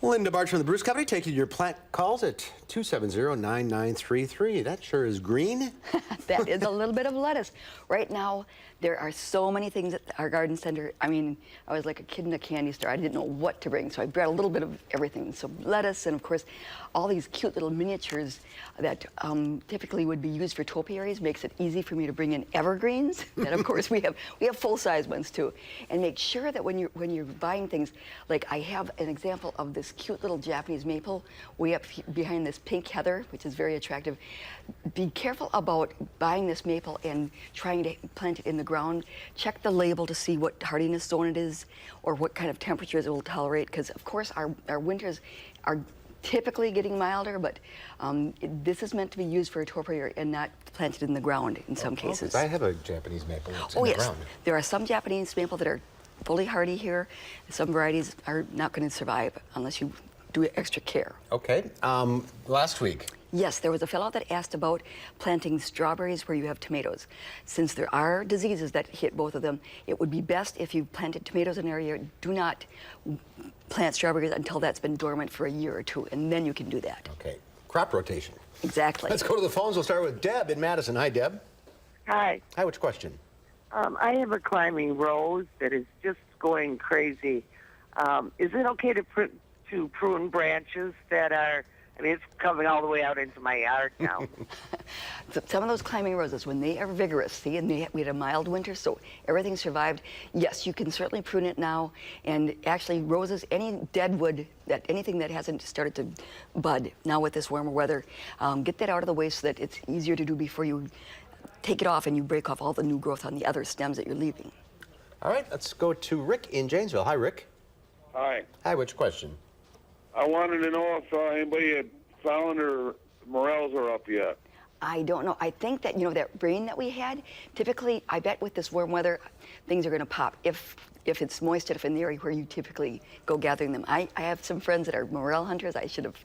Linda Barcz from the Barcz Company taking your plant calls at 270-9933. That sure is green. That is a little bit of lettuce. Right now, there are so many things at our garden center. I mean, I was like a kid in a candy store. I didn't know what to bring, so I brought a little bit of everything. So lettuce and, of course, all these cute little miniatures that typically would be used for topiaries makes it easy for me to bring in evergreens. And, of course, we have full-size ones, too. And make sure that when you're buying things, like I have an example of this cute little Japanese maple way up behind this pink heather, which is very attractive. Be careful about buying this maple and trying to plant it in the ground. Check the label to see what hardiness zone it is or what kind of temperatures it will tolerate, because of course our winters are typically getting milder, but this is meant to be used for a topiary and not planted in the ground in some cases. I have a Japanese maple that's in the yes, ground. There are some Japanese maple that are fully hardy here. Some varieties are not going to survive unless you do extra care. Okay. Last week. Yes, there was a fellow that asked about planting strawberries where you have tomatoes. Since there are diseases that hit both of them, it would be best if you planted tomatoes in an area. Do not plant strawberries until that's been dormant for a year or two, and then you can do that. Okay. Crop rotation. Exactly. Let's go to the phones. We'll start with Deb in Madison. Hi, Deb. Hi. Hi, which question? I have a climbing rose that is just going crazy. Is it okay to prune branches that are, I mean, it's coming all the way out into my yard now. Some of those climbing roses, when they are vigorous, see, and we had a mild winter, so everything survived. Yes, you can certainly prune it now. And actually, roses, any dead wood, anything that hasn't started to bud now with this warmer weather, get that out of the way so that it's easier to do before you take it off and you break off all the new growth on the other stems that you're leaving. All right, let's go to Rick in Janesville. Hi, Rick. Hi. Hi, which question? I wanted to know if anybody had found or morels are up yet. I don't know. I think that, that rain that we had, typically, I bet with this warm weather, things are going to pop. If it's moist enough in the area where you typically go gathering them. I have some friends that are morel hunters. I should have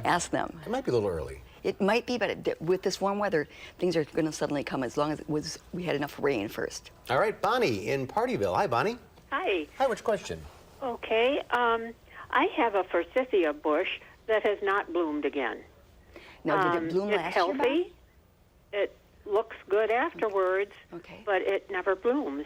asked them. It might be a little early. It might be, but with this warm weather, things are going to suddenly come as long as we had enough rain first. All right, Bonnie in Partyville. Hi, Bonnie. Hi. Hi, which question? Okay. I have a forsythia bush that has not bloomed again. Now, did it bloom last year? It's healthy. It looks good afterwards, but it never blooms.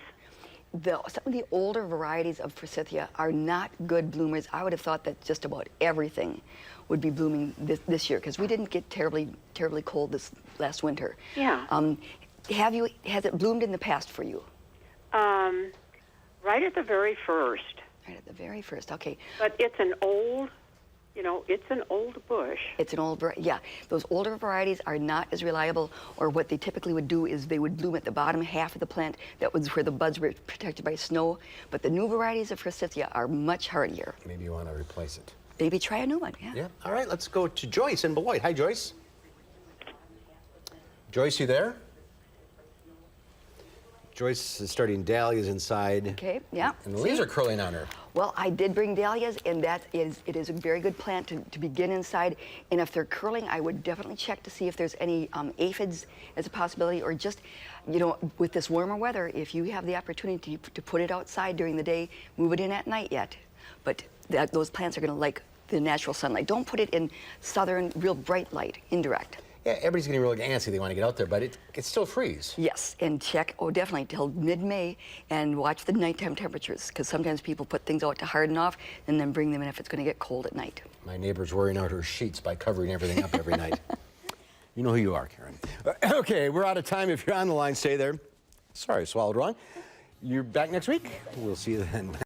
Some of the older varieties of forsythia are not good bloomers. I would have thought that just about everything would be blooming this year, because we didn't get terribly cold this last winter. Yeah. Has it bloomed in the past for you? Right at the very first. Right at the very first, okay. But it's an old, it's an old bush. It's an old, yeah. Those older varieties are not as reliable, or what they typically would do is they would bloom at the bottom half of the plant. That was where the buds were protected by snow. But the new varieties of forsythia are much hardier. Maybe you want to replace it. Maybe try a new one, yeah. Yeah, all right, let's go to Joyce in Beloit. Hi, Joyce. Joyce, you there? Joyce is starting dahlias inside. Okay, yeah. And the leaves are curling on her. Well, I did bring dahlias, and it is a very good plant to begin inside. And if they're curling, I would definitely check to see if there's any aphids as a possibility, or just, with this warmer weather, if you have the opportunity to put it outside during the day, move it in at night yet. But those plants are going to like the natural sunlight. Don't put it in southern, real bright light, indirect. Yeah, everybody's getting really antsy. They want to get out there, but it still freeze. Yes, and check, definitely, till mid-May, and watch the nighttime temperatures, because sometimes people put things out to harden off and then bring them in if it's going to get cold at night. My neighbor's wearing out her sheets by covering everything up every night. You know who you are, Karen. Okay, we're out of time. If you're on the line, stay there. Sorry, I swallowed wrong. You're back next week. We'll see you then.